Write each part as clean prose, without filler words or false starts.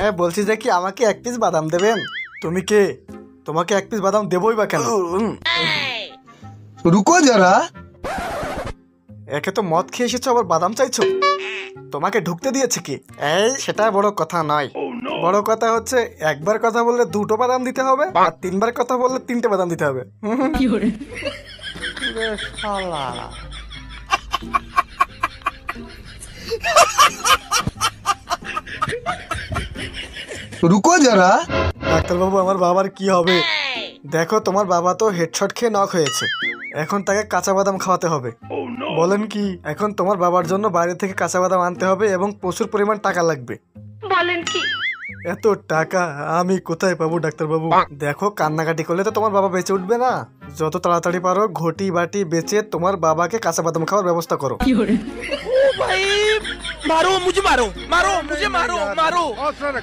হ্যাঁ বলছি যে কি আমাকে 1 পিস বাদাম দেবেন? তুমি কে? তোমাকে 1 পিস বাদাম দেবই বা কেন? रुको जरा। একে তো মদ খেয়ে এসেছো আবার বাদাম চাইছো? তোমাকে ঢুকতে দিয়েছে কি? এই সেটা বড় কথা নয়, বড় কথা হচ্ছে একবার কথা বললে 2টো বাদাম দিতে হবে, আর 3বার কথা বললে 3টে বাদাম দিতে হবে। रुको जरा। ডাক্তারবাবু আমার বাবার কি হবে? দেখো তোমার বাবা তো হেডশট খেয়ে নক হয়েছে, এখন তাকে কাঁচা বাদাম খাওয়াতে হবে। বলেন কি? এখন তোমার বাবার জন্য বাইরে থেকে কাঁচা বাদাম আনতে হবে এবং প্রচুর পরিমাণ টাকা লাগবে। বলেন কি? এত টাকা আমি কোথায় পাবো ডাক্তারবাবু? দেখো কান্নাকাটি করলে তো তোমার বাবা বেঁচে উঠবে না। যত তাড়াতাড়ি পারো ঘটি বাটি বেচে তোমার বাবাকে কাঁচা বাদাম খাওয়ার ব্যবস্থা করো। ओ भाई मारो मुझे, मारो मारो मुझे, मारो मारो।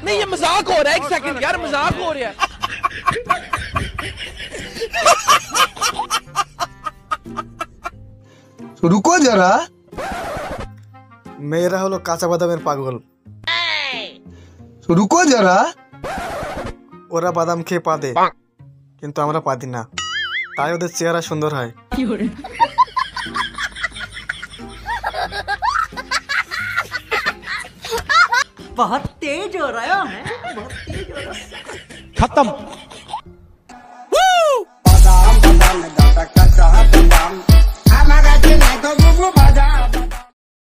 नहीं ये मजाक हो रहा है, 1 सेकंड यार, मजाक हो रहा है। रुको जरा। মেয়েরা হলো কাঁচা বাদামের পাগল। रुको जरा। ওরা বাদাম খেয়ে পাদে, কিন্তু আমরা পাদি না, তাই ওদের চেহারা সুন্দর হয়। बहुत तेज हो रहा है, बहुत तेज हो रहा है। खत्म।